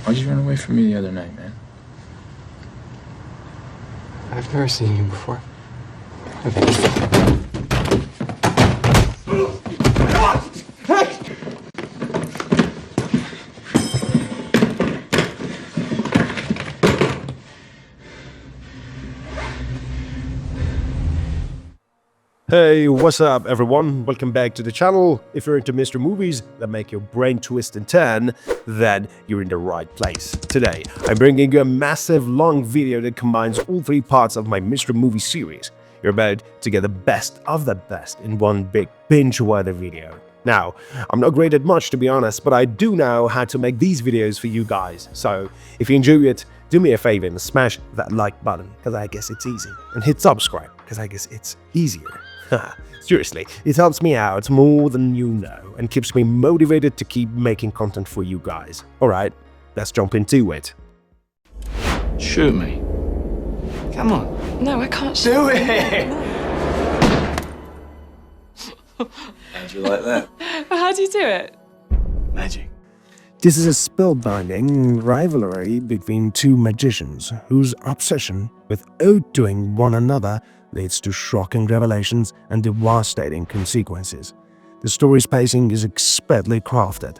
Why'd you run away from me the other night, man? I've never seen you before. Have you? Hey, what's up everyone? Welcome back to the channel. If you're into mystery movies that make your brain twist and turn, then you're in the right place. Today, I'm bringing you a massive long video that combines all three parts of my mystery movie series. You're about to get the best of the best in one big binge-worthy video. Now, I'm not great at much to be honest, but I do know how to make these videos for you guys. So, if you enjoy it, do me a favor and smash that like button, because I guess it's easy. And hit subscribe, because I guess it's easier. Seriously, it helps me out more than you know and keeps me motivated to keep making content for you guys. Alright, let's jump into it. Shoot me. Come on. No, I can't Do it! How'd you like that? How do you do it? Magic. This is a spellbinding rivalry between two magicians whose obsession with outdoing one another leads to shocking revelations and devastating consequences. The story's pacing is expertly crafted,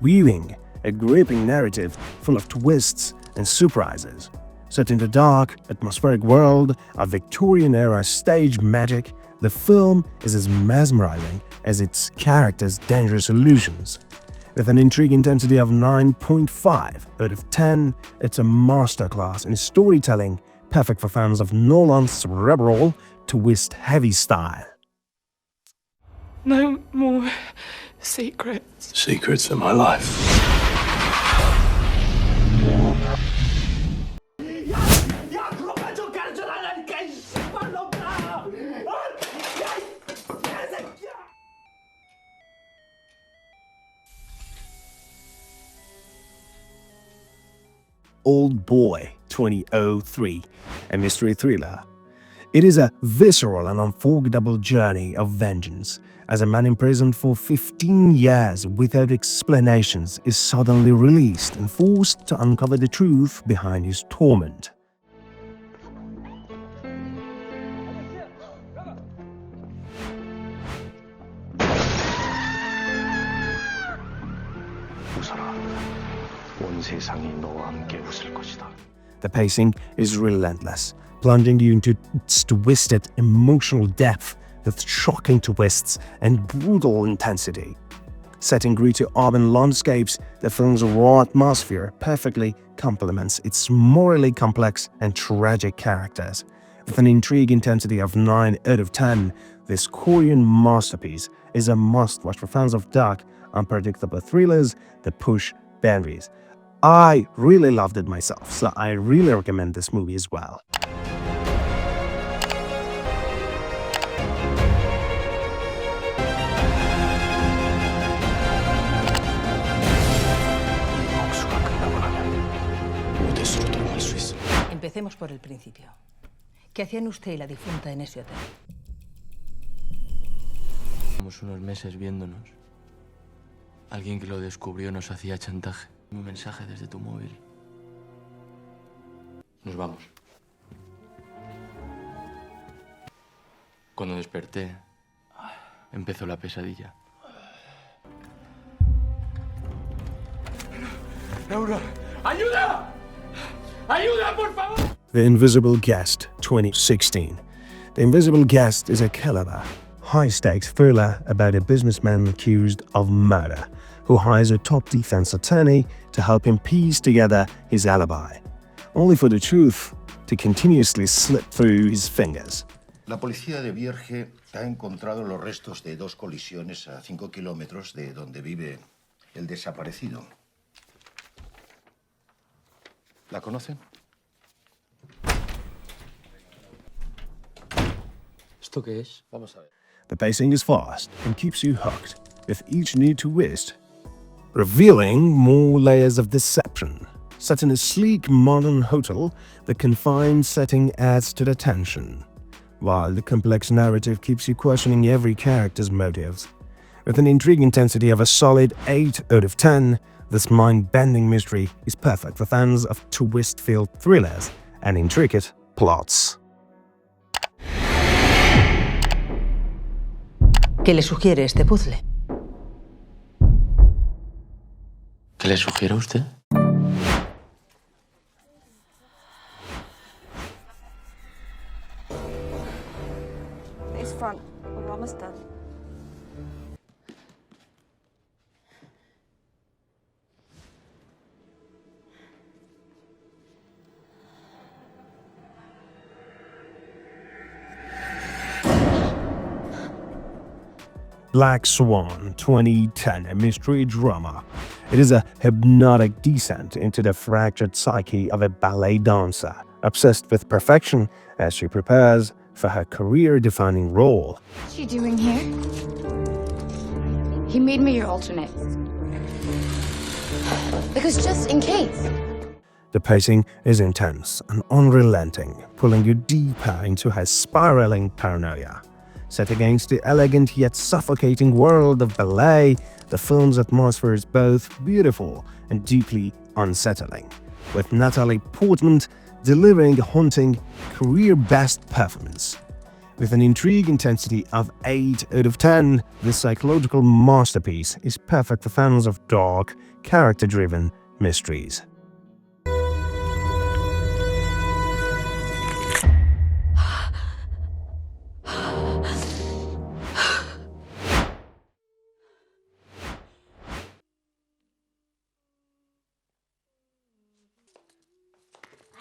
weaving a gripping narrative full of twists and surprises. Set in the dark, atmospheric world of Victorian-era stage magic, the film is as mesmerizing as its characters' dangerous illusions. With an intrigue intensity of 9.5 out of 10, it's a masterclass in storytelling, perfect for fans of Nolan's cerebral, twist-heavy style. No more secrets. Secrets of my life. Oldboy 2003, a mystery thriller. It is a visceral and unforgettable journey of vengeance, as a man imprisoned for 15 years without explanations is suddenly released and forced to uncover the truth behind his torment. The pacing is relentless, plunging you into its twisted emotional depth with shocking twists and brutal intensity. Set in gritty urban landscapes, the film's raw atmosphere perfectly complements its morally complex and tragic characters. With an intrigue intensity of 9 out of 10, this Korean masterpiece is a must-watch for fans of dark, unpredictable thrillers that push boundaries. I really loved it myself, so I really recommend this movie as well. Empecemos por el principio. ¿Qué hacían usted y la difunta en ese hotel? Llevamos unos meses viéndonos. Alguien que lo descubrió nos hacía chantaje. Un mensaje desde tu móvil. Nos vamos. Cuando desperté, empezó la pesadilla. Laura, ¡ayuda! ¡Ayuda, por favor! The Invisible Guest 2016. The Invisible Guest is a killer, high-stakes thriller about a businessman accused of murder who hires a top defense attorney to help him piece together his alibi, only for the truth to continuously slip through his fingers. La policía de Vierge ha encontrado los restos de 2 colisiones a 5 kilómetros de donde vive el desaparecido. ¿La conocen? ¿Esto qué es? Vamos a ver. The pacing is fast and keeps you hooked, with each new twist revealing more layers of deception. Set in a sleek modern hotel, the confined setting adds to the tension, while the complex narrative keeps you questioning every character's motives. With an intrigue intensity of a solid 8 out of 10, This mind-bending mystery is perfect for fans of twist-filled thrillers and intricate plots. ¿Qué le sugiere este puzzle? ¿Qué le sugiere a usted? Face front. We're almost done. Black Swan 2010, a mystery drama. It is a hypnotic descent into the fractured psyche of a ballet dancer, obsessed with perfection as she prepares for her career-defining role. What's she doing here? He made me your alternate. Because just in case. The pacing is intense and unrelenting, pulling you deeper into her spiraling paranoia. Set against the elegant yet suffocating world of ballet, the film's atmosphere is both beautiful and deeply unsettling, with Natalie Portman delivering a haunting, career-best performance. With an intrigue intensity of 8 out of 10, this psychological masterpiece is perfect for fans of dark, character-driven mysteries.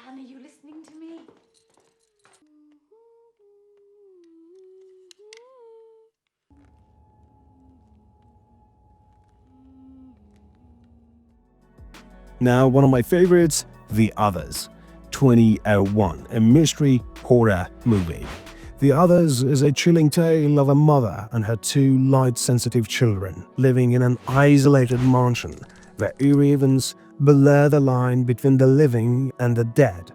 Anne, are you listening to me? Now, one of my favorites, The Others, 2001, a mystery horror movie. The Others is a chilling tale of a mother and her 2 light-sensitive children living in an isolated mansion where eerie events blur the line between the living and the dead.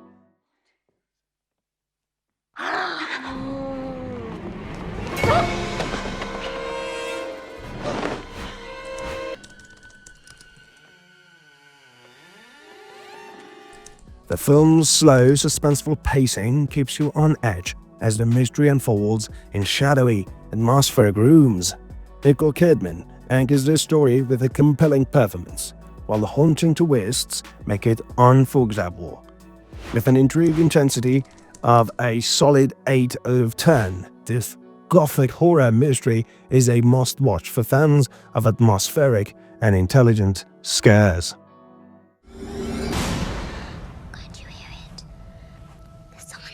The film's slow, suspenseful pacing keeps you on edge as the mystery unfolds in shadowy, atmospheric rooms. Nicole Kidman anchors the story with a compelling performance, while the haunting twists make it unforgettable. With an intrigue intensity of a solid 8 out of 10, this gothic horror mystery is a must-watch for fans of atmospheric and intelligent scares. Can't you hear it? There's someone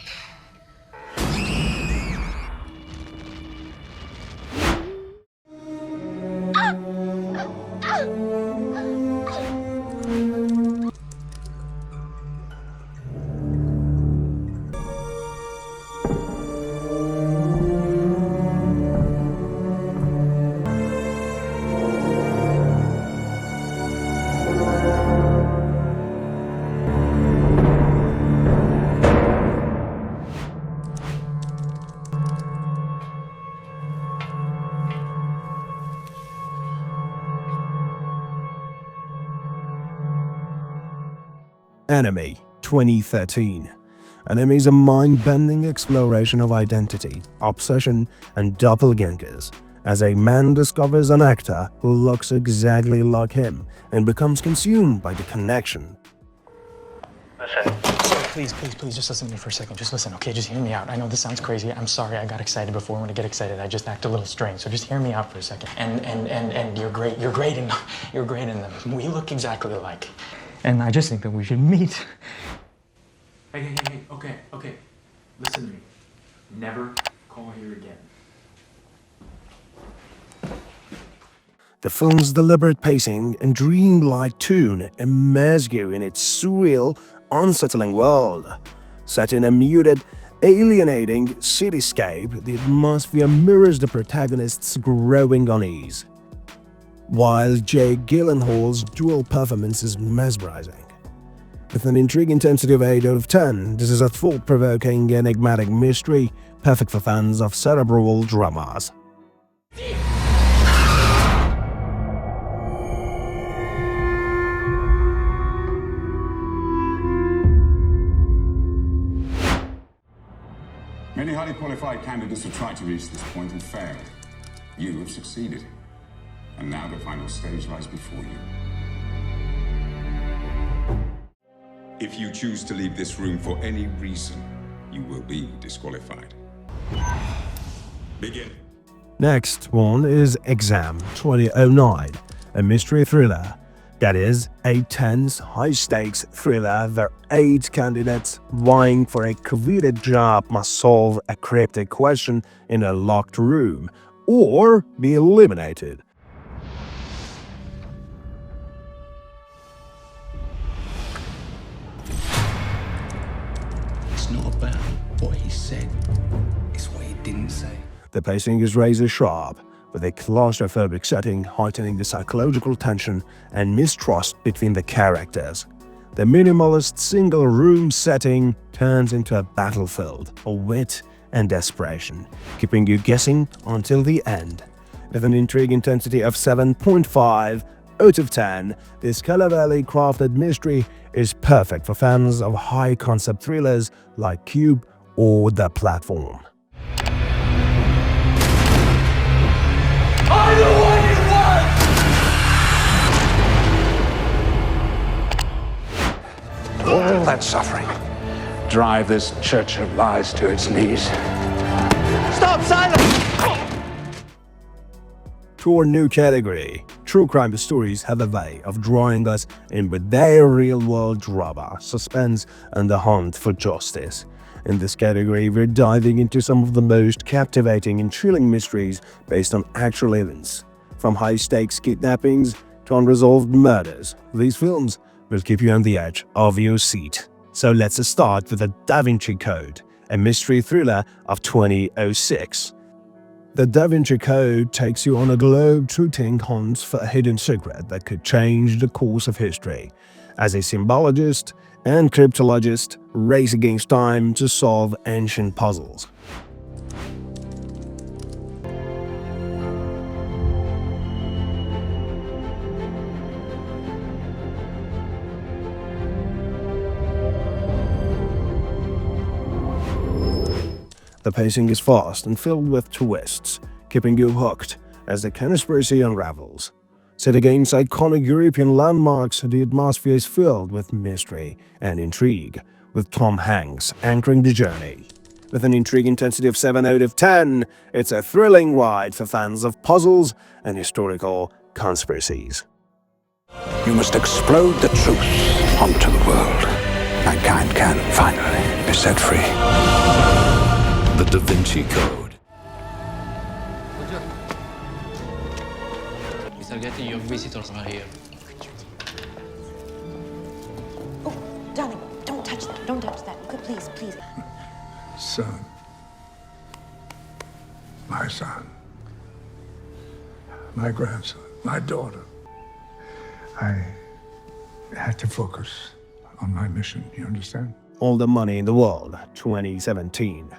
Enemy 2013. Enemy is a mind-bending exploration of identity, obsession, and doppelgangers, as a man discovers an actor who looks exactly like him and becomes consumed by the connection. Please, just listen to me for a second. Just listen, okay? Just hear me out. I know this sounds crazy. I'm sorry I got excited before. When I get excited, I just act a little strange. So just hear me out for a second. And you're great. You're great in them. We look exactly alike. And I just think that we should meet. Hey, okay. Listen to me. Never call here again. The film's deliberate pacing and dreamlike tune immerse you in its surreal, unsettling world. Set in a muted, alienating cityscape, the atmosphere mirrors the protagonist's growing unease, while Jake Gyllenhaal's dual performance is mesmerizing. With an intrigue intensity of 8 out of 10, this is a thought-provoking, enigmatic mystery, perfect for fans of cerebral dramas. Many highly qualified candidates have tried to reach this point and failed. You have succeeded. And now the final stage lies before you. If you choose to leave this room for any reason, you will be disqualified. Begin. Next one is Exam 2009, a mystery thriller. That is, a tense, high-stakes thriller where 8 candidates vying for a coveted job must solve a cryptic question in a locked room, or be eliminated. It's not about what he said, it's what he didn't say. The pacing is razor sharp, with a claustrophobic setting heightening the psychological tension and mistrust between the characters. The minimalist single-room setting turns into a battlefield of wit and desperation, keeping you guessing until the end. With an intrigue intensity of 7.5 out of 10, this cleverly crafted mystery is perfect for fans of high-concept thrillers like Cube or The Platform. I'm the one you want! All that suffering drive this church of lies to its knees. Stop, silence! To our new category, true crime stories have a way of drawing us in with their real-world drama, suspense, and the hunt for justice. In this category, we're diving into some of the most captivating and chilling mysteries based on actual events. From high-stakes kidnappings to unresolved murders, these films will keep you on the edge of your seat. So let's start with The Da Vinci Code, a mystery thriller of 2006. The Da Vinci Code takes you on a globe-trotting hunt for a hidden secret that could change the course of history. As a symbologist and cryptologist race against time to solve ancient puzzles. The pacing is fast and filled with twists, keeping you hooked as the conspiracy unravels. Set against iconic European landmarks, the atmosphere is filled with mystery and intrigue, with Tom Hanks anchoring the journey. With an intrigue intensity of 7 out of 10, it's a thrilling ride for fans of puzzles and historical conspiracies. You must explode the truth onto the world. Mankind can finally be set free. The Da Vinci Code. Mr. Getty, your visitors are here. Oh, darling, don't touch that. Don't touch that. Please, please. Son. My son. My grandson. My daughter. I had to focus on my mission, you understand? All the Money in the World, 2017.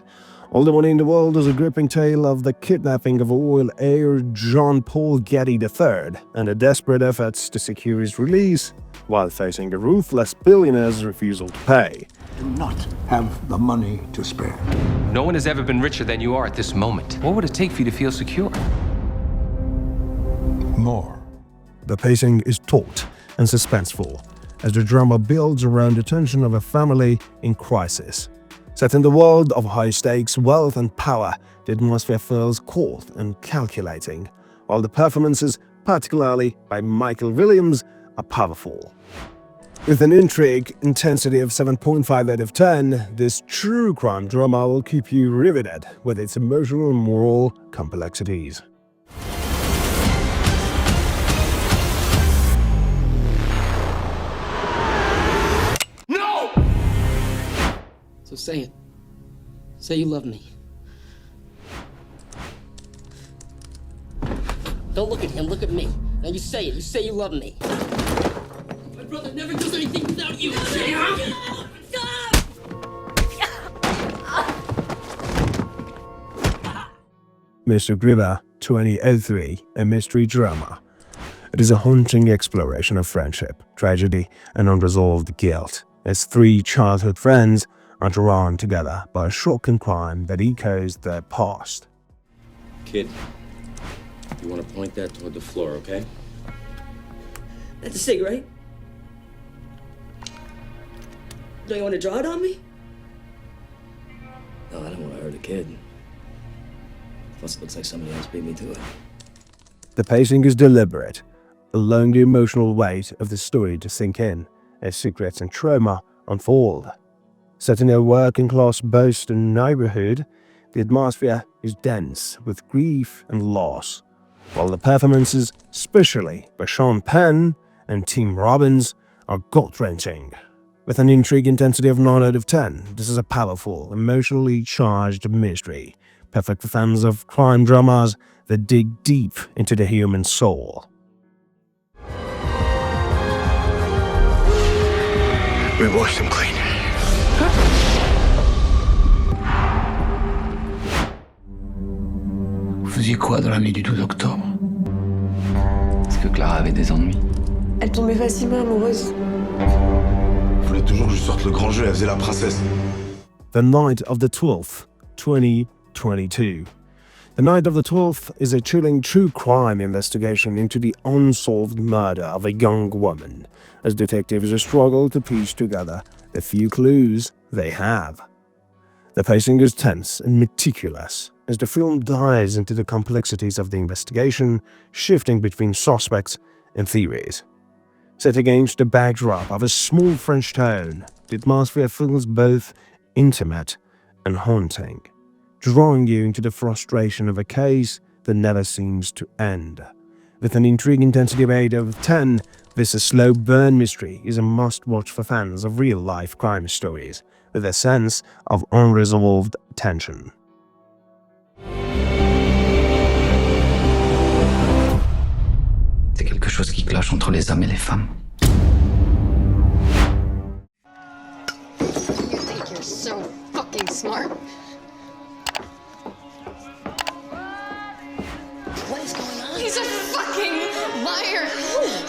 All the Money in the World is a gripping tale of the kidnapping of oil heir John Paul Getty III and the desperate efforts to secure his release while facing a ruthless billionaire's refusal to pay. Do not have the money to spare. No one has ever been richer than you are at this moment. What would it take for you to feel secure? More. The pacing is taut and suspenseful as the drama builds around the tension of a family in crisis. Set in the world of high stakes, wealth, and power, the atmosphere feels cold and calculating, while the performances, particularly by Michael Williams, are powerful. With an intrigue intensity of 7.5 out of 10, this true crime drama will keep you riveted with its emotional and moral complexities. So say it. Say you love me. Don't look at him, look at me. Now you say it. You say you love me. My brother never does anything without you. Say it. Mr. Griver, 2003, a mystery drama. It is a haunting exploration of friendship, tragedy, and unresolved guilt, as 3 childhood friends are drawn together by a shocking crime that echoes their past. Kid, you want to point that toward the floor, okay? That's a cigarette. Don't you want to draw it on me? No, I don't want to hurt a kid. Plus, it looks like somebody else beat me to it. The pacing is deliberate, allowing the emotional weight of the story to sink in as secrets and trauma unfold. Set in a working-class Boston neighborhood, the atmosphere is dense with grief and loss, while the performances, especially by Sean Penn and Tim Robbins, are gut-wrenching. With an intrigue intensity of 9 out of 10, this is a powerful, emotionally charged mystery, perfect for fans of crime dramas that dig deep into the human soul. We washed him clean. Vous faisiez quoi dans la nuit du 12 octobre? Est-ce que Clara avait des ennuis? Elle tombait facilement amoureuse. Voulait toujours que je sorte le grand jeu, elle faisait la princesse. The Night of the 12th, 2022. The Night of the 12th is a chilling true crime investigation into the unsolved murder of a young woman, as detectives struggle to piece together the few clues they have. The pacing is tense and meticulous as the film dives into the complexities of the investigation, shifting between suspects and theories. Set against the backdrop of a small French town, the atmosphere feels both intimate and haunting, drawing you into the frustration of a case that never seems to end. With an intrigue intensity of 8 out of 10, this slow burn mystery is a must-watch for fans of real-life crime stories, with a sense of unresolved tension. C'est quelque chose qui cloche entre les hommes et les femmes. You think you're so fucking smart. What is going on? He's a fucking liar.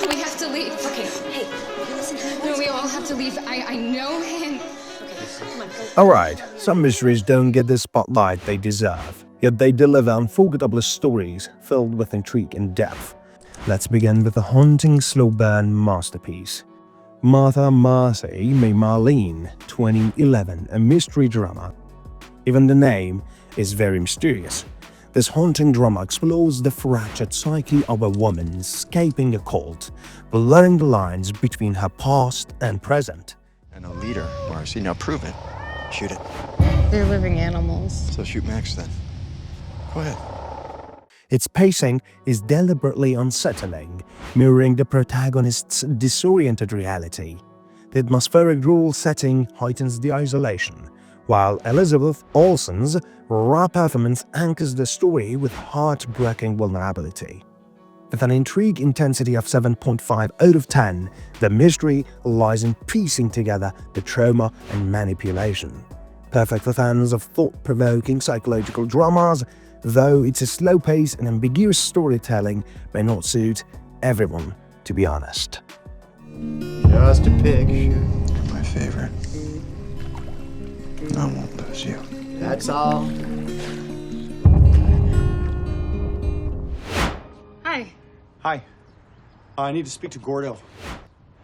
We have to leave. Okay, hey, you listen to me. No, we all have to leave. I know him. Okay, come on, go. Alright, some mysteries don't get the spotlight they deserve, yet they deliver unforgettable stories filled with intrigue and depth. Let's begin with a haunting slow burn masterpiece. Marcy, May Marlene, 2011, a mystery drama. Even the name is very mysterious. This haunting drama explores the fractured psyche of a woman escaping a cult, blurring the lines between her past and present. And a leader, Marcy. Now prove it. Shoot it. They're living animals. So shoot Max then. Go ahead. Its pacing is deliberately unsettling, mirroring the protagonist's disoriented reality. The atmospheric rural setting heightens the isolation, while Elizabeth Olsen's raw performance anchors the story with heartbreaking vulnerability. With an intrigue intensity of 7.5 out of 10, the mystery lies in piecing together the trauma and manipulation. Perfect for fans of thought-provoking psychological dramas, though its slow pace and ambiguous storytelling may not suit everyone, to be honest. Just a pig. You're my favorite. I won't lose you. That's all. Hi. Hi. I need to speak to Gordo.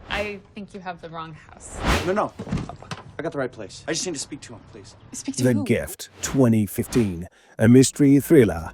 I think you have the wrong house. No. I got the right place. I just need to speak to him, please. Speak to The who? Gift, 2015, a mystery thriller.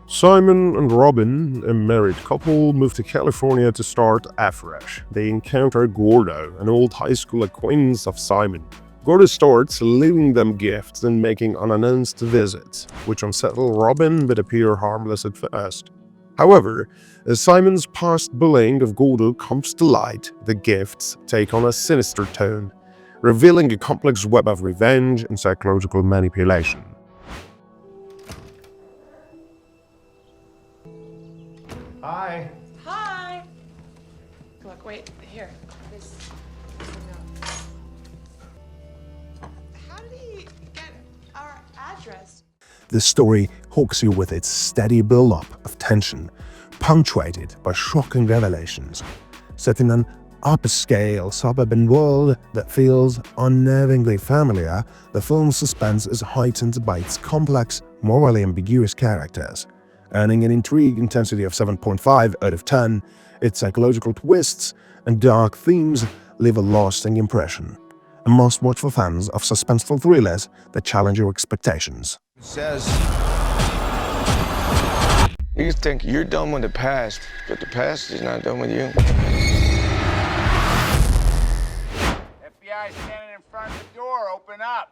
Simon and Robin, a married couple, move to California to start afresh. They encounter Gordo, an old high school acquaintance of Simon. Gordo starts leaving them gifts and making unannounced visits, which unsettle Robin but appear harmless at first. However, as Simon's past bullying of Gordo comes to light, the gifts take on a sinister tone, revealing a complex web of revenge and psychological manipulation. Hi. Hi. Look, wait, here. This. How did he get our address? The story hooks you with its steady build-up of tension, punctuated by shocking revelations. Set in an upscale suburban world that feels unnervingly familiar, the film's suspense is heightened by its complex, morally ambiguous characters. Earning an intrigue intensity of 7.5 out of 10, its psychological twists and dark themes leave a lasting impression. A must-watch for fans of suspenseful thrillers that challenge your expectations. Says you think you're done with the past, but the past is not done with you. FBI standing in front of the door. Open up.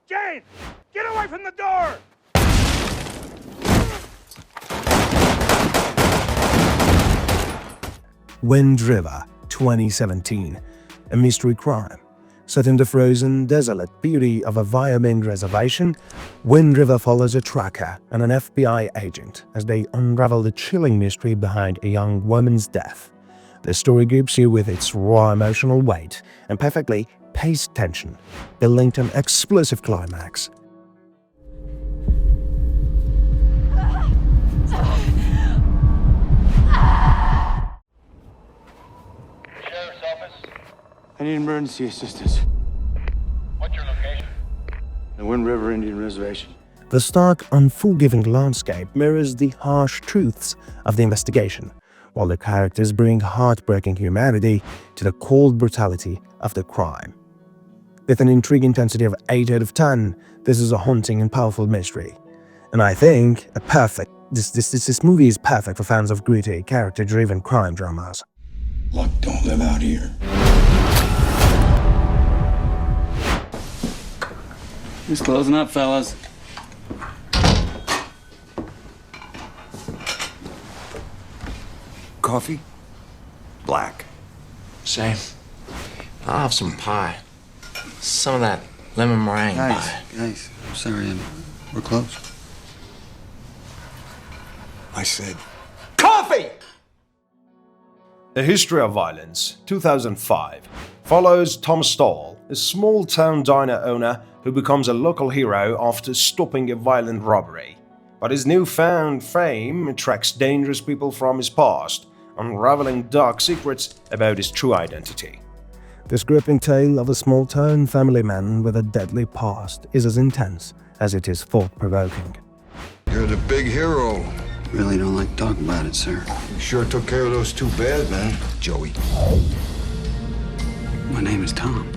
Jane, get away from the door! Wind River, 2017, a mystery crime. Set in the frozen, desolate beauty of a Wyoming reservation, Wind River follows a tracker and an FBI agent as they unravel the chilling mystery behind a young woman's death. The story grips you with its raw emotional weight and perfectly paced tension, building to an explosive climax. I need emergency assistance. What's your location? The Wind River Indian Reservation. The stark, unforgiving landscape mirrors the harsh truths of the investigation, while the characters bring heartbreaking humanity to the cold brutality of the crime. With an intrigue intensity of 8 out of 10, this is a haunting and powerful mystery. And I think this movie is perfect for fans of gritty, character-driven crime dramas. Luck don't live out here. It's closing up, fellas. Coffee? Black. Same. I'll have some pie. Some of that lemon meringue pie. Guys, I'm sorry, we're close. I said, Coffee! A History of Violence, 2005, follows Tom Stahl, a small-town diner owner who becomes a local hero after stopping a violent robbery. But his newfound fame attracts dangerous people from his past, unraveling dark secrets about his true identity. This gripping tale of a small-town family man with a deadly past is as intense as it is thought-provoking. You're the big hero. Really don't like talking about it, sir. You sure took care of those two bad men, Joey. My name is Tom.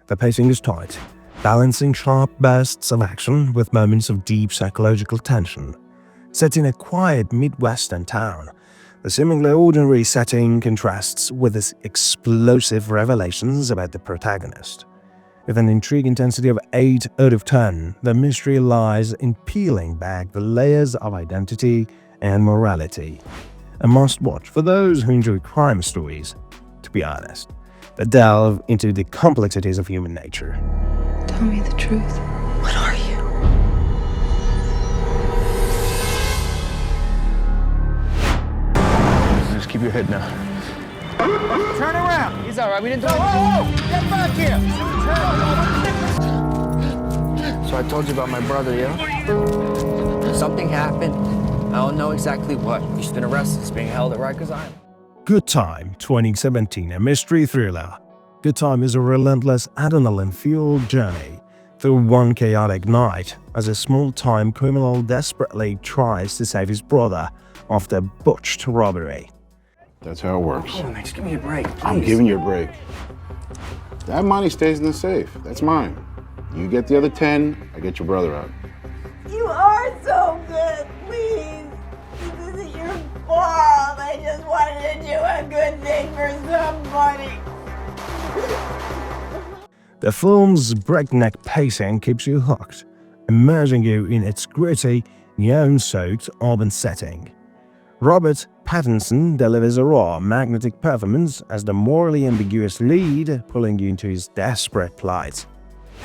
The pacing is tight, balancing sharp bursts of action with moments of deep psychological tension. Set in a quiet Midwestern town, the seemingly ordinary setting contrasts with its explosive revelations about the protagonist. With an intrigue intensity of 8 out of 10, the mystery lies in peeling back the layers of identity and morality. A must-watch for those who enjoy crime stories, to be honest, that delve into the complexities of human nature. Tell me the truth. What are you? Just keep your head now. Turn around! He's all right. We didn't do it. Whoa! Get back here! So I told you about my brother, yeah? Something happened. I don't know exactly what. He's been arrested. He's being held at Rikers Island. Good Time, 2017, a mystery thriller. Good Time is a relentless adrenaline-fueled journey through one chaotic night as a small-time criminal desperately tries to save his brother after a botched robbery. That's how it works. Oh, man, just give me a break, please. I'm giving you a break. That money stays in the safe. That's mine. You get the other 10, I get your brother out. You are so good, please. This isn't your fault. I just wanted to do a good thing for somebody. The film's breakneck pacing keeps you hooked, immersing you in its gritty, neon-soaked urban setting. Robert Pattinson delivers a raw, magnetic performance as the morally ambiguous lead, pulling you into his desperate plight.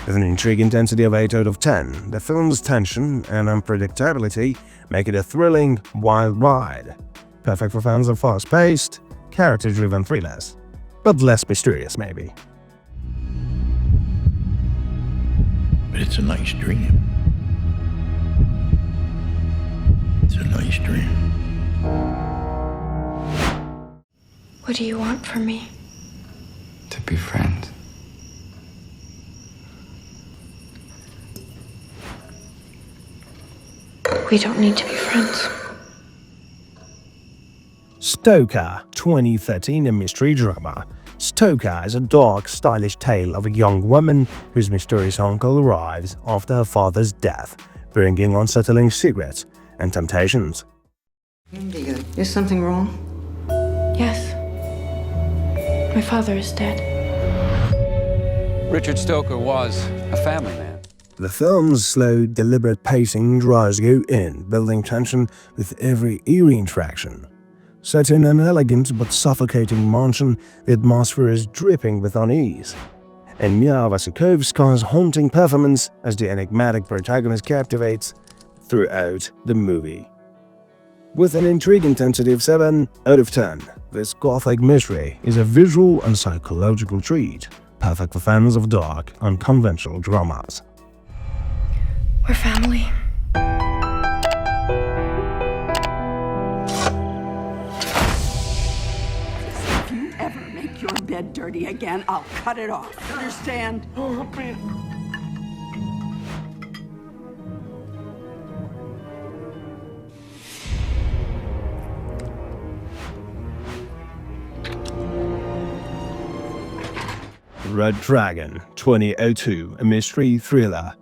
With an intrigue intensity of 8 out of 10, the film's tension and unpredictability make it a thrilling, wild ride. Perfect for fans of fast-paced, character-driven thrillers, but less mysterious maybe. But it's a nice dream. It's a nice dream. What do you want from me? To be friends. We don't need to be friends. Stoker, 2013, a mystery drama. Stoker is a dark, stylish tale of a young woman whose mysterious uncle arrives after her father's death, bringing unsettling secrets and temptations. India, is something wrong? Yes. My father is dead. Richard Stoker was a family man. The film's slow, deliberate pacing draws you in, building tension with every eerie interaction. Set in an elegant but suffocating mansion, the atmosphere is dripping with unease. And Mia Wasikowska's haunting performance as the enigmatic protagonist captivates throughout the movie. With an intrigue intensity of 7 out of 10, this gothic mystery is a visual and psychological treat, perfect for fans of dark, unconventional dramas. We're family. If you ever make your bed dirty again, I'll cut it off. Understand? Red Dragon, 2002, a mystery thriller.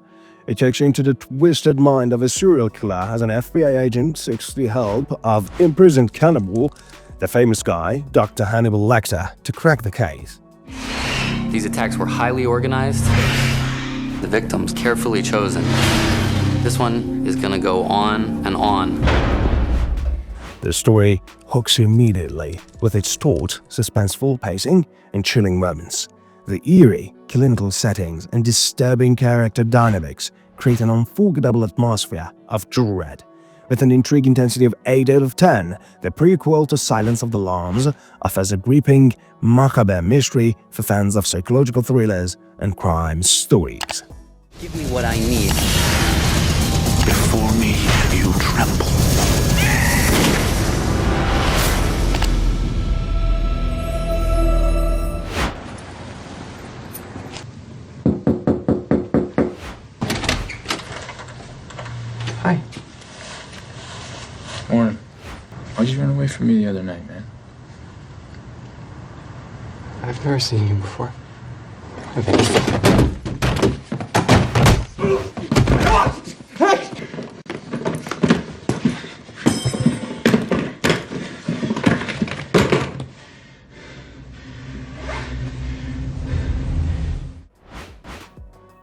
It takes you into the twisted mind of a serial killer as an FBI agent seeks the help of imprisoned cannibal, the famous guy, Dr. Hannibal Lecter, to crack the case. These attacks were highly organized, the victims carefully chosen. This one is gonna go on and on. The story hooks you immediately with its taut, suspenseful pacing and chilling moments. The eerie, clinical settings and disturbing character dynamics create an unforgettable atmosphere of dread. With an intrigue intensity of 8 out of 10, the prequel to Silence of the Lambs offers a gripping, macabre mystery for fans of psychological thrillers and crime stories. Give me what I need. Before me, you tremble. Hi. Warren, why'd you run away from me the other night, man? I've never seen you before.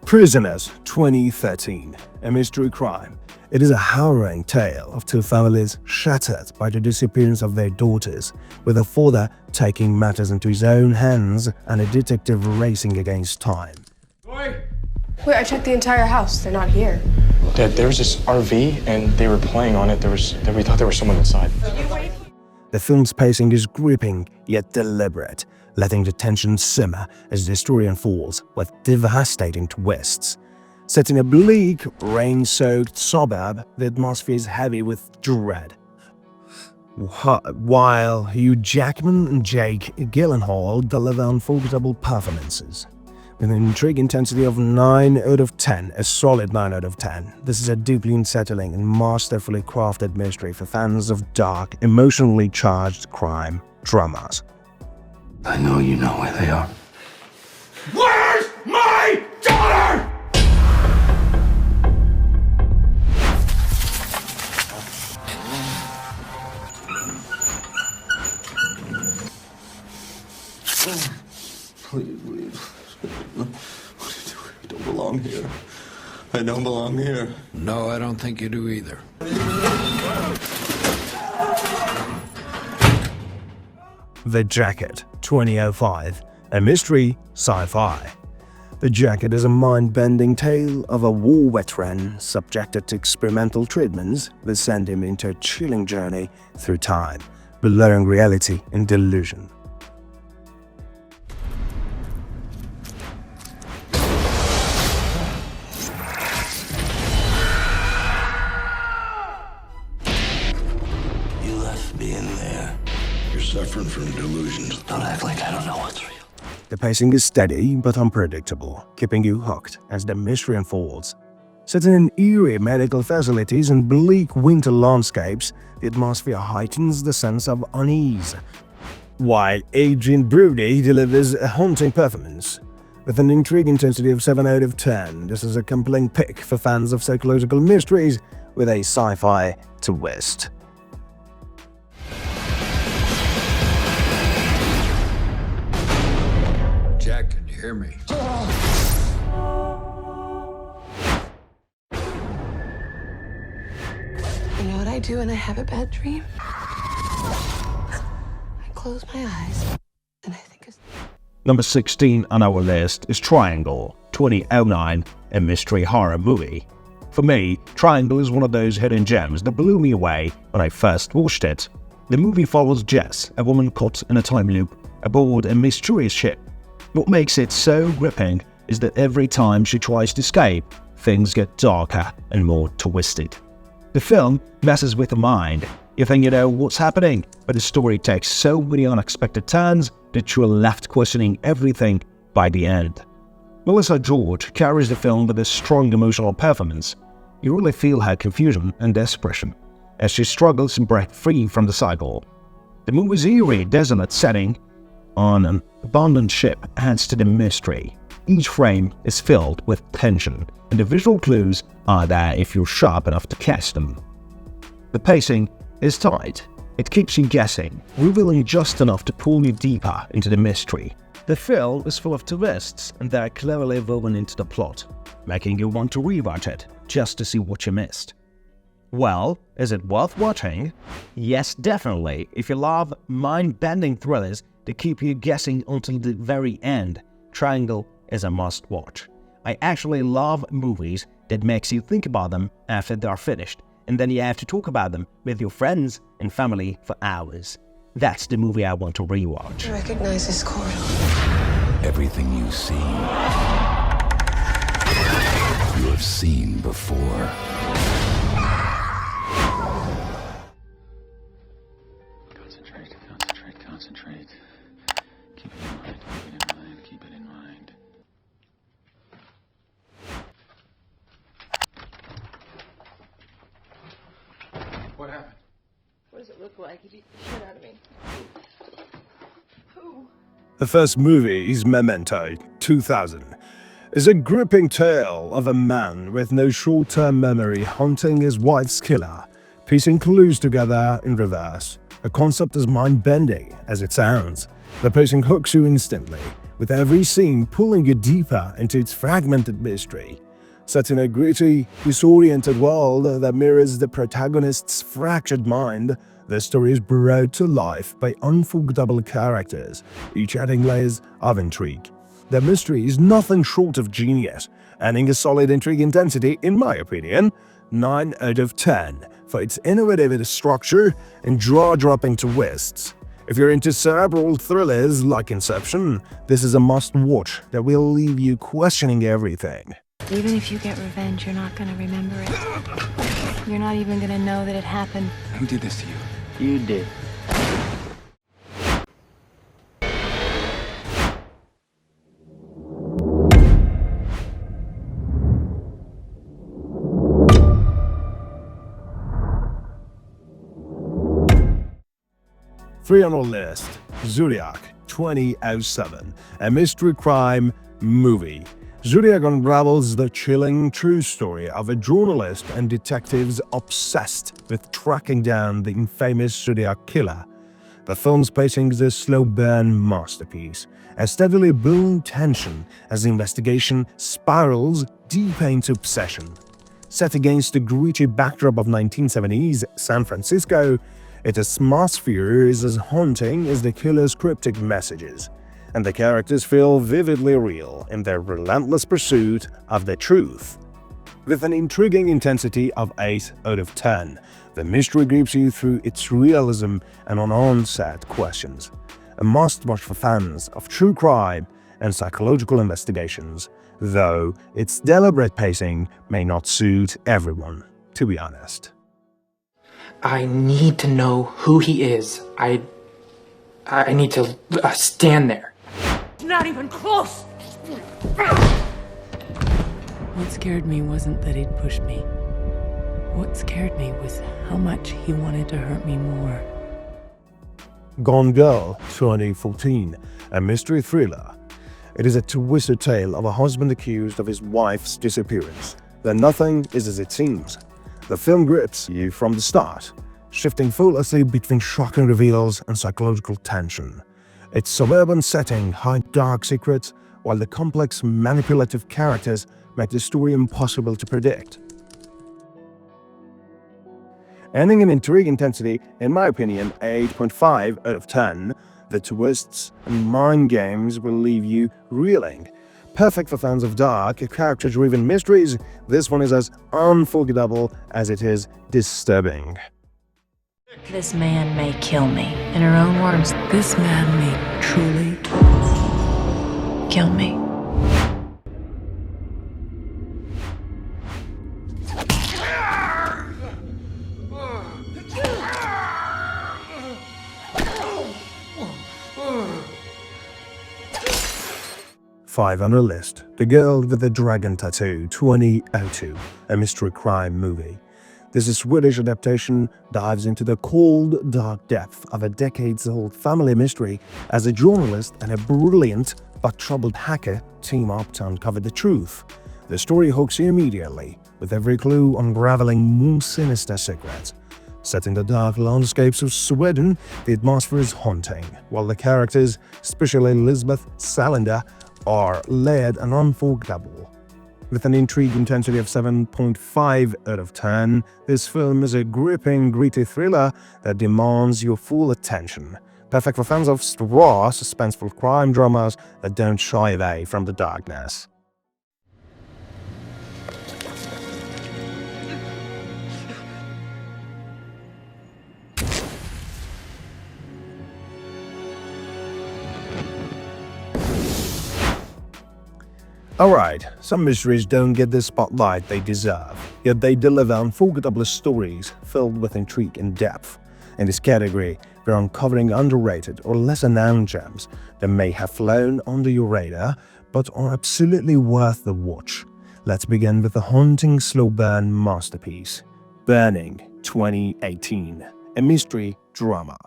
Prisoners, 2013, a mystery crime. It is a harrowing tale of two families shattered by the disappearance of their daughters, with a father taking matters into his own hands and a detective racing against time. Wait, I checked the entire house. They're not here. Dad, there was this RV and they were playing on it. We thought there was someone inside. The film's pacing is gripping yet deliberate, letting the tension simmer as the story unfolds with devastating twists. Set in a bleak, rain-soaked suburb, the atmosphere is heavy with dread. While Hugh Jackman and Jake Gyllenhaal deliver unforgettable performances. With an intrigue intensity of 9 out of 10, a solid 9 out of 10, this is a deeply unsettling and masterfully crafted mystery for fans of dark, emotionally charged crime dramas. I know you know where they are. Where's my daughter? Please leave. What are you doing? You don't belong here. I don't belong here. No, I don't think you do either. The Jacket, 2005, a mystery sci-fi. The Jacket is a mind-bending tale of a war veteran subjected to experimental treatments that send him into a chilling journey through time, blurring reality and delusion. You left me in there. You're suffering from from delusions. Don't act like I don't know what's real. The pacing is steady but unpredictable, keeping you hooked as the mystery unfolds. Set in eerie medical facilities and bleak winter landscapes, the atmosphere heightens the sense of unease, while Adrian Brody delivers a haunting performance. With an intrigue intensity of 7 out of 10, this is a compelling pick for fans of psychological mysteries with a sci-fi twist. Jack, can you hear me? You know what I do when I have a bad dream? I close my eyes and I think it's... Number 16 on our list is Triangle 2009, a mystery horror movie. For me, Triangle is one of those hidden gems that blew me away when I first watched it. The movie follows Jess, a woman caught in a time loop aboard a mysterious ship. What makes it so gripping is that every time she tries to escape, things get darker and more twisted. The film messes with the mind. You think you know what's happening, but the story takes so many unexpected turns that you're left questioning everything by the end. Melissa George carries the film with a strong emotional performance. You really feel her confusion and desperation as she struggles to break free from the cycle. The movie's eerie, desolate setting on an abandoned ship adds to the mystery. Each frame is filled with tension, and the visual clues are there if you're sharp enough to catch them. The pacing is tight. It keeps you guessing, revealing just enough to pull you deeper into the mystery. The film is full of twists, and they're cleverly woven into the plot, making you want to rewatch it just to see what you missed. Well, is it worth watching? Yes, definitely. If you love mind-bending thrillers that keep you guessing until the very end, Triangle is a must-watch. I actually love movies that makes you think about them after they're finished, and then you have to talk about them with your friends and family for hours. That's the movie I want to rewatch. I recognize this corridor. Everything you see, you have seen before. Concentrate, concentrate, concentrate. Keep it in mind, keep it in mind, keep it in mind. What happened? What does it look like? He beat the shit out of me. Who? The first movie is Memento 2000. Is a gripping tale of a man with no short-term memory hunting his wife's killer, piecing clues together in reverse. A concept as mind-bending as it sounds. The pacing hooks you instantly, with every scene pulling you deeper into its fragmented mystery. Set in a gritty, disoriented world that mirrors the protagonist's fractured mind, the story is brought to life by unforgettable characters, each adding layers of intrigue. The mystery is nothing short of genius, adding a solid intrigue intensity, in my opinion, 9 out of 10, for its innovative structure and jaw-dropping twists. If you're into cerebral thrillers like Inception, this is a must-watch that will leave you questioning everything. Even if you get revenge, you're not gonna remember it. You're not even gonna know that it happened. Who did this to you? You did. Three on our list, Zodiac 2007, a mystery crime movie. Zodiac unravels the chilling true story of a journalist and detectives obsessed with tracking down the infamous Zodiac killer. The film's pacing is a slow burn masterpiece, a steadily building tension as the investigation spirals deeper into obsession. Set against the gritty backdrop of 1970s San Francisco, its atmosphere is as haunting as the killer's cryptic messages, and the characters feel vividly real in their relentless pursuit of the truth. With an intriguing intensity of 8 out of 10, the mystery grips you through its realism and unanswered questions. A must-watch for fans of true crime and psychological investigations, though its deliberate pacing may not suit everyone, to be honest. I need to know who he is. I need to stand there. It's not even close. What scared me wasn't that he'd pushed me. What scared me was how much he wanted to hurt me more. Gone Girl, 2014, a mystery thriller. It is a twisted tale of a husband accused of his wife's disappearance. Then nothing is as it seems. The film grips you from the start, shifting flawlessly between shocking reveals and psychological tension. Its suburban setting hides dark secrets, while the complex, manipulative characters make the story impossible to predict. Ending in intrigue intensity, in my opinion, 8.5 out of 10, the twists and mind games will leave you reeling. Perfect for fans of dark, character-driven mysteries, this one is as unforgettable as it is disturbing. This man may kill me. In her own words, This man may truly kill me. Five on our list, The Girl with the Dragon Tattoo, 2002, a mystery crime movie. This Swedish adaptation dives into the cold, dark depth of a decades-old family mystery as a journalist and a brilliant but troubled hacker team up to uncover the truth. The story hooks you immediately, with every clue unraveling more sinister secrets. Set in the dark landscapes of Sweden, the atmosphere is haunting, while the characters, especially Elizabeth Salander, are layered and unforgettable. With an intrigue intensity of 7.5 out of 10, this film is a gripping, gritty thriller that demands your full attention. Perfect for fans of raw, suspenseful crime dramas that don't shy away from the darkness. Alright, some mysteries don't get the spotlight they deserve, yet they deliver unforgettable stories filled with intrigue and depth. In this category, we're uncovering underrated or lesser-known gems that may have flown under your radar, but are absolutely worth the watch. Let's begin with the haunting slow-burn masterpiece, Burning, 2018, a mystery drama.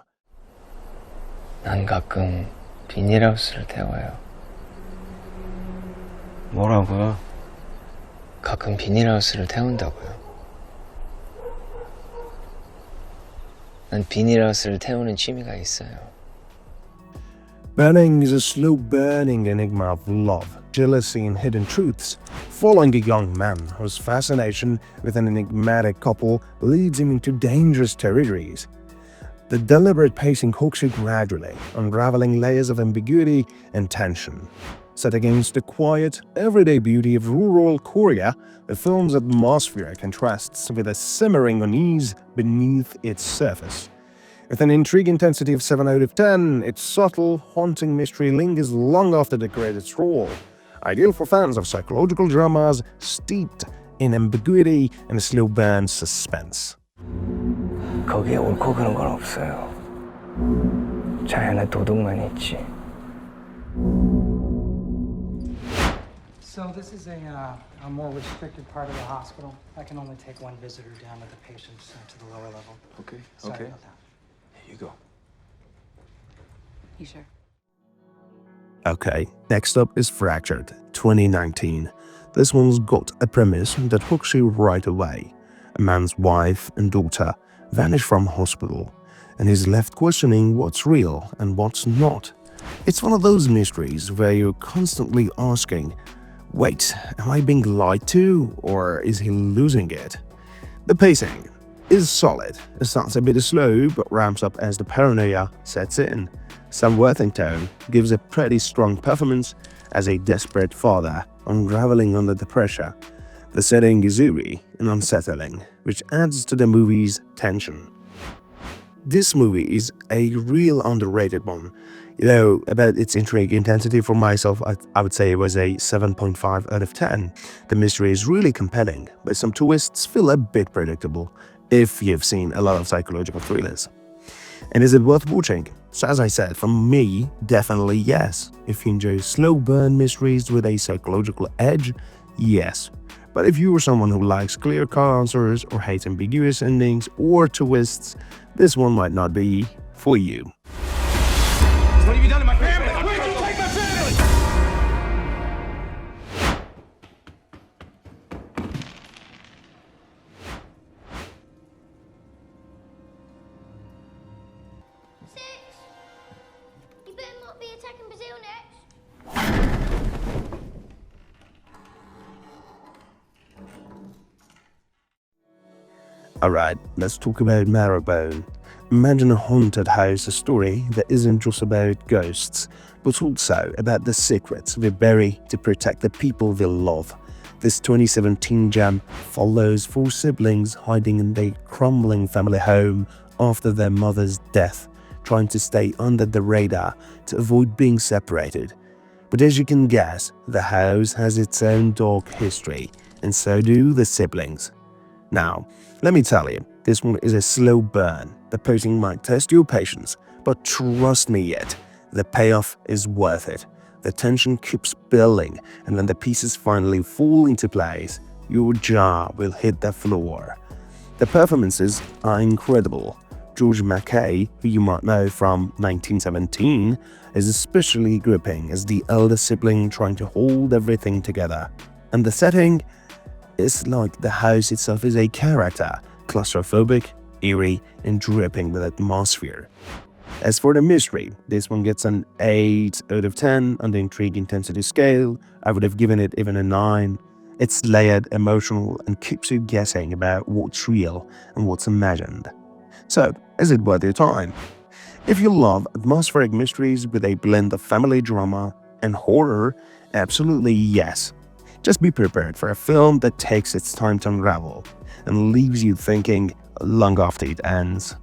난 가끔 비닐하우스를 태워요. 뭐라고요? 가끔 비닐하우스를 태운다고요. 난 비닐하우스를 태우는 취미가 있어요. Burning is a slow-burning enigma of love, jealousy, and hidden truths, following a young man whose fascination with an enigmatic couple leads him into dangerous territories. The deliberate pacing hooks you gradually, unraveling layers of ambiguity and tension. Set against the quiet, everyday beauty of rural Korea, the film's atmosphere contrasts with a simmering unease beneath its surface. With an intrigue intensity of 7 out of 10, its subtle, haunting mystery lingers long after the credits roll. Ideal for fans of psychological dramas steeped in ambiguity and slow-burn suspense. 거기에 옳고 그런 건 없어요. 자연의 도둑만 있지. So this is a more restricted part of the hospital. I can only take one visitor down with the patients to the lower level. Okay, Sorry okay. about that. Here you go. You sure? Okay, next up is Fractured, 2019. This one's got a premise that hooks you right away. A man's wife and daughter vanish from hospital, and he's left questioning what's real and what's not. It's one of those mysteries where you're constantly asking, wait, am I being lied to, or is he losing it? The pacing is solid. It starts a bit slow, but ramps up as the paranoia sets in. Sam Worthington gives a pretty strong performance as a desperate father unraveling under the pressure. The setting is eerie and unsettling, which adds to the movie's tension. This movie is a real underrated one. About its intrigue intensity for myself, I would say it was a 7.5 out of 10. The mystery is really compelling, but some twists feel a bit predictable if you've seen a lot of psychological thrillers. And is it worth watching? So as I said, for me, definitely yes. If you enjoy slow burn mysteries with a psychological edge, yes. But if you are someone who likes clear-cut answers or hates ambiguous endings or twists, this one might not be for you. What have you done to my family? Where'd you take my family? You better not be attacking Brazil next. Alright, let's talk about Marrowbone. Imagine a haunted house story that isn't just about ghosts, but also about the secrets they bury to protect the people they love. This 2017 gem follows four siblings hiding in their crumbling family home after their mother's death, trying to stay under the radar to avoid being separated. But as you can guess, the house has its own dark history, and so do the siblings. Now, let me tell you, this one is a slow burn. The pacing might test your patience, but trust me yet, the payoff is worth it. The tension keeps building, and when the pieces finally fall into place, your jaw will hit the floor. The performances are incredible. George Mackay, who you might know from 1917, is especially gripping as the elder sibling trying to hold everything together. And the setting is like the house itself is a character, claustrophobic, eerie, and dripping with atmosphere. As for the mystery, this one gets an 8 out of 10 on the intrigue intensity scale. I would have given it even a 9. It's layered, emotional, and keeps you guessing about what's real and what's imagined. So, is it worth your time? If you love atmospheric mysteries with a blend of family drama and horror, absolutely yes. Just be prepared for a film that takes its time to unravel and leaves you thinking long after it ends.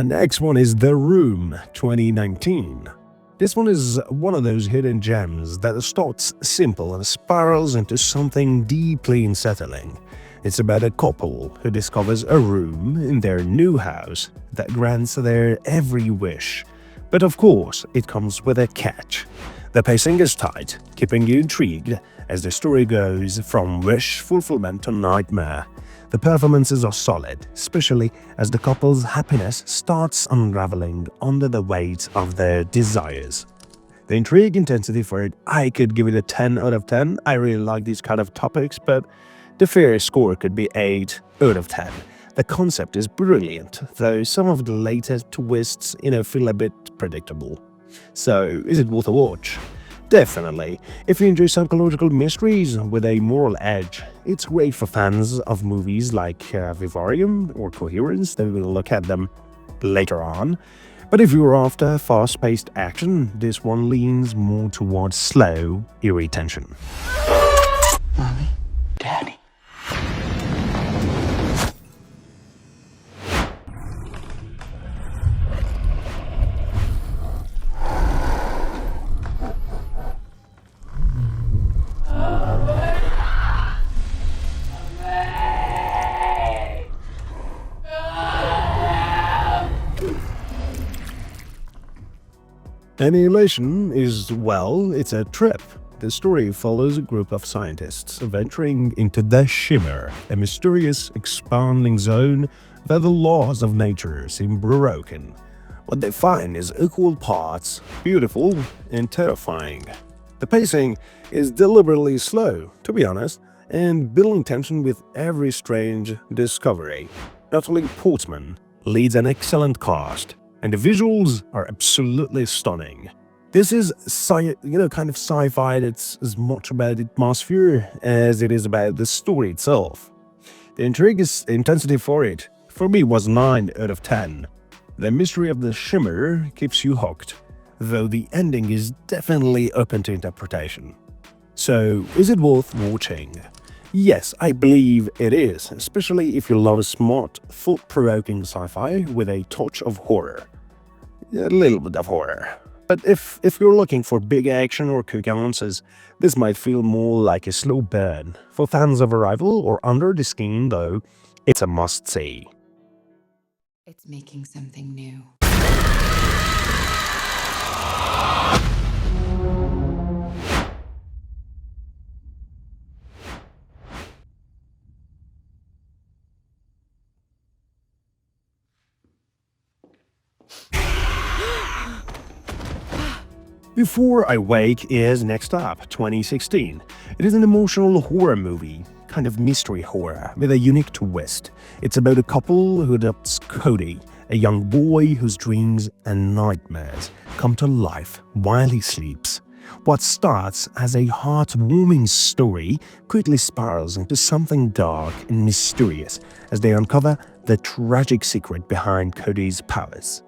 Next one is The Room 2019. This one is one of those hidden gems that starts simple and spirals into something deeply unsettling. It's about a couple who discovers a room in their new house that grants their every wish. But of course, it comes with a catch. The pacing is tight, keeping you intrigued as the story goes from wish fulfillment to nightmare. The performances are solid, especially as the couple's happiness starts unraveling under the weight of their desires. The intrigue intensity for it, I could give it a 10 out of 10. I really like these kind of topics, but the fair score could be 8 out of 10. The concept is brilliant, though some of the later twists, feel a bit predictable. So, is it worth a watch? Definitely. If you enjoy psychological mysteries with a moral edge, it's great for fans of movies like Vivarium or Coherence. We will look at them later on. But if you're after fast-paced action, this one leans more towards slow, eerie tension. Mommy? Daddy? Annihilation is, well, it's a trip. The story follows a group of scientists venturing into the Shimmer, a mysterious, expanding zone where the laws of nature seem broken. What they find is equal parts beautiful and terrifying. The pacing is deliberately slow, to be honest, and building tension with every strange discovery. Natalie Portman leads an excellent cast, and the visuals are absolutely stunning. This is kind of sci-fi that's as much about atmosphere as it is about the story itself. The intrigue intensity for it, for me, was 9 out of 10. The mystery of the Shimmer keeps you hooked, though the ending is definitely open to interpretation. So, is it worth watching? Yes, I believe it is, especially if you love smart, thought-provoking sci-fi with a touch of horror. A little bit of horror. But if you're looking for big action or quick answers, this might feel more like a slow burn. For fans of Arrival or Under the Skin, though, it's a must-see. It's making something new. Before I Wake is next up, 2016. It is an emotional horror movie, kind of mystery horror, with a unique twist. It's about a couple who adopts Cody, a young boy whose dreams and nightmares come to life while he sleeps. What starts as a heartwarming story quickly spirals into something dark and mysterious as they uncover the tragic secret behind Cody's powers.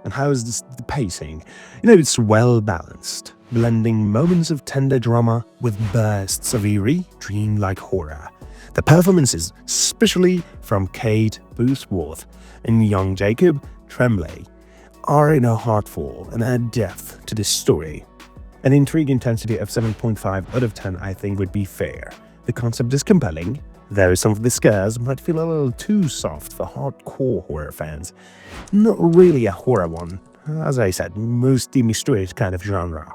And how is the pacing? It's well balanced, blending moments of tender drama with bursts of eerie, dreamlike horror. The performances, especially from Kate Boothworth and young Jacob Tremblay, are in a heartful and add depth to this story. An intrigue intensity of 7.5 out of 10 I think would be fair. The concept is compelling, though some of the scares might feel a little too soft for hardcore horror fans. Not really a horror one, as I said, mostly mysterious kind of genre.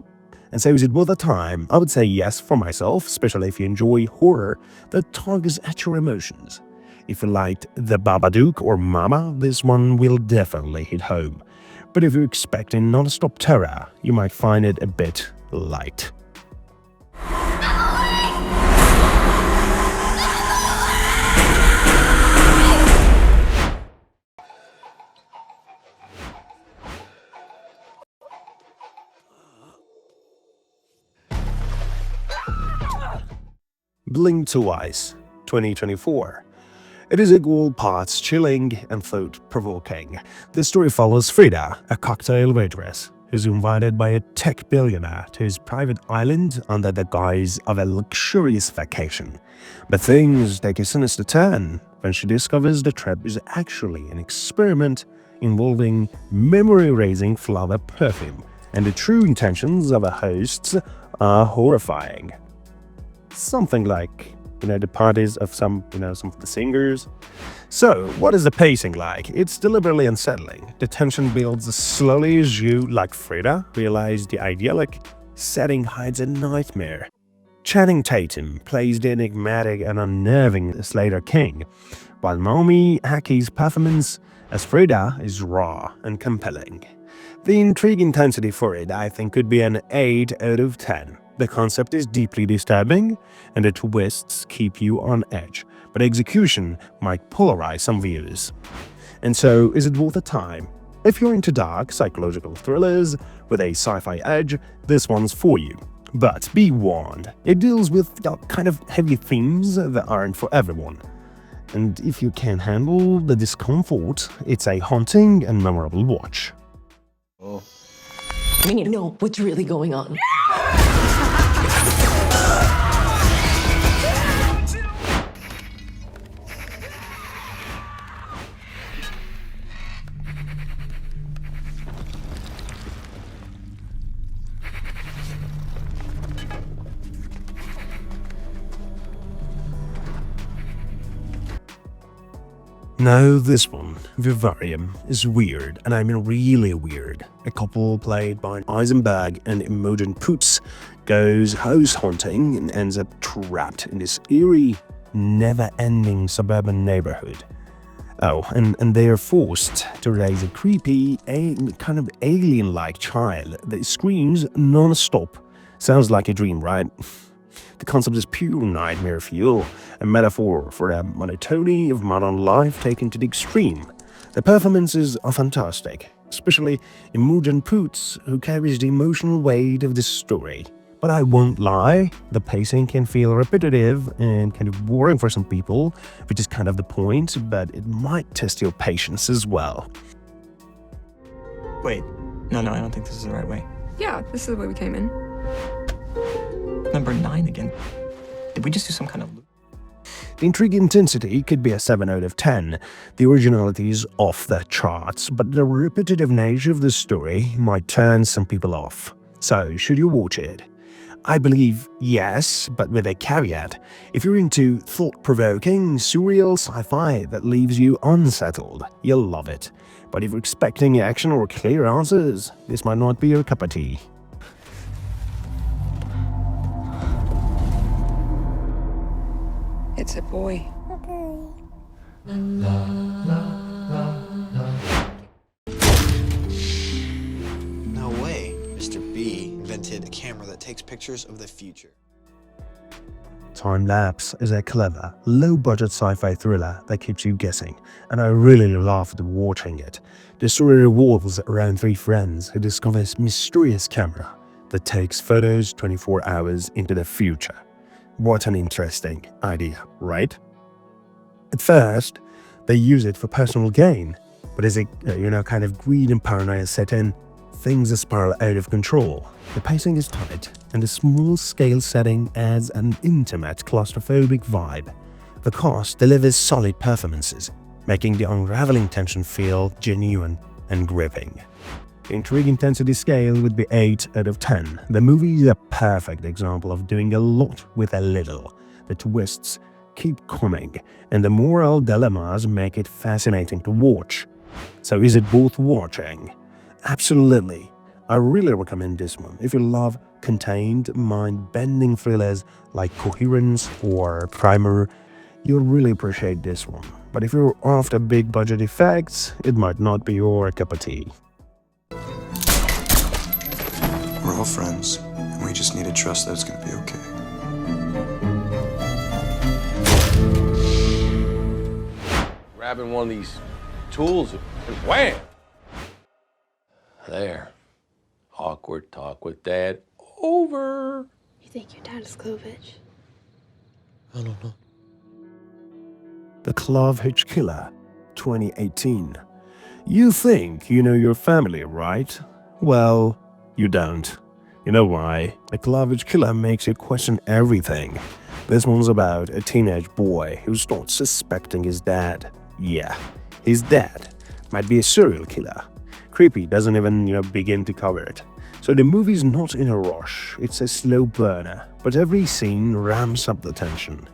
And so is it worth the time? I would say yes for myself, especially if you enjoy horror that tugs at your emotions. If you liked The Babadook or Mama, this one will definitely hit home. But if you're expecting non-stop terror, you might find it a bit light. Blink Twice, 2024. It is equal parts chilling and thought-provoking. The story follows Frida, a cocktail waitress, who's invited by a tech billionaire to his private island under the guise of a luxurious vacation. But things take a sinister turn when she discovers the trip is actually an experiment involving memory-erasing flower perfume, and the true intentions of her hosts are horrifying. Something like, the parties of some of the singers. So, what is the pacing like? It's deliberately unsettling. The tension builds slowly as you, like Frida, realize the idyllic setting hides a nightmare. Channing Tatum plays the enigmatic and unnerving Slater King, while Naomi Hackey's performance as Frida is raw and compelling. The intrigue intensity for it, I think, could be an 8 out of 10. The concept is deeply disturbing, and the twists keep you on edge, but execution might polarize some viewers. And so, is it worth the time? If you're into dark, psychological thrillers with a sci-fi edge, this one's for you. But be warned, it deals with kind of heavy themes that aren't for everyone. And if you can't handle the discomfort, it's a haunting and memorable watch. I need to know what's really going on. No, this one, Vivarium, is weird, and I mean really weird. A couple played by Eisenberg and Imogen Poots goes house hunting and ends up trapped in this eerie, never-ending suburban neighborhood. Oh, and they are forced to raise a creepy, kind of alien-like child that screams non-stop. Sounds like a dream, right? The concept is pure nightmare fuel, a metaphor for the monotony of modern life taken to the extreme. The performances are fantastic, especially Imogen Poots, who carries the emotional weight of this story. But I won't lie, the pacing can feel repetitive and kind of boring for some people, which is kind of the point, but it might test your patience as well. Wait, no, I don't think this is the right way. Yeah, this is the way we came in. Number 9 again. Did we just do some kind of loop? The intrigue intensity could be a 7 out of 10. The originality is off the charts, but the repetitive nature of the story might turn some people off. So, should you watch it? I believe yes, but with a caveat. If you're into thought-provoking, surreal sci-fi that leaves you unsettled, you'll love it. But if you're expecting action or clear answers, this might not be your cup of tea. It's a boy. No way. Mr. B invented a camera that takes pictures of the future. Lapse is a clever, low-budget sci-fi thriller that keeps you guessing, and I really loved watching it. The story revolves around 3 friends who discover this mysterious camera that takes photos 24 hours into the future. What an interesting idea, right? At first, they use it for personal gain, but as kind of greed and paranoia set in, things spiral out of control. The pacing is tight, and the small-scale setting adds an intimate, claustrophobic vibe. The cast delivers solid performances, making the unraveling tension feel genuine and gripping. The intrigue intensity scale would be 8 out of 10. The movie is a perfect example of doing a lot with a little. The twists keep coming, and the moral dilemmas make it fascinating to watch. So is it worth watching? Absolutely. I really recommend this one. If you love contained, mind-bending thrillers like Coherence or Primer, you'll really appreciate this one. But if you're after big-budget effects, it might not be your cup of tea. We're all friends, and we just need to trust that it's gonna be okay. Grabbing one of these tools and wham! There. Awkward talk with Dad. Over. You think your dad is Clovehitch? I don't know. The Clovehitch Killer, 2018. You think you know your family, right? Well, you don't. You know why? The Clovehitch Killer makes you question everything. This one's about a teenage boy who starts suspecting his dad. Yeah, his dad might be a serial killer. Creepy doesn't even, begin to cover it. So the movie's not in a rush. It's a slow burner, but every scene ramps up the tension.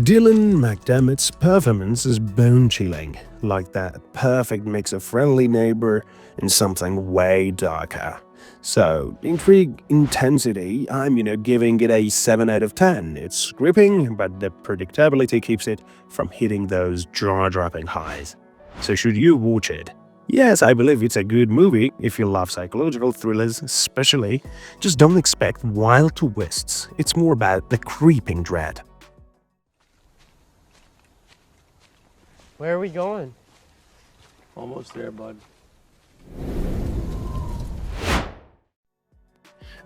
Dylan McDermott's performance is bone-chilling, like that perfect mix of friendly neighbor and something way darker. So, intrigue intensity, I'm, giving it a 7 out of 10. It's gripping, but the predictability keeps it from hitting those jaw-dropping highs. So should you watch it? Yes, I believe it's a good movie if you love psychological thrillers especially. Just don't expect wild twists. It's more about the creeping dread. Where are we going? Almost there, bud.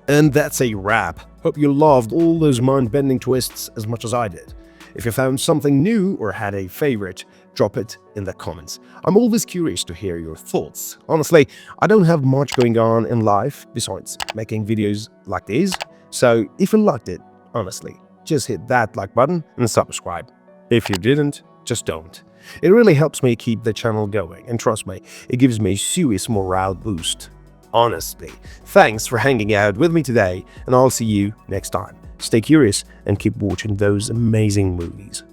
And that's a wrap. Hope you loved all those mind-bending twists as much as I did. If you found something new or had a favorite, drop it in the comments. I'm always curious to hear your thoughts. Honestly, I don't have much going on in life besides making videos like these. So if you liked it, honestly, just hit that like button and subscribe. If you didn't, just don't. It really helps me keep the channel going, and trust me, it gives me a serious morale boost. Honestly, thanks for hanging out with me today, and I'll see you next time. Stay curious and keep watching those amazing movies.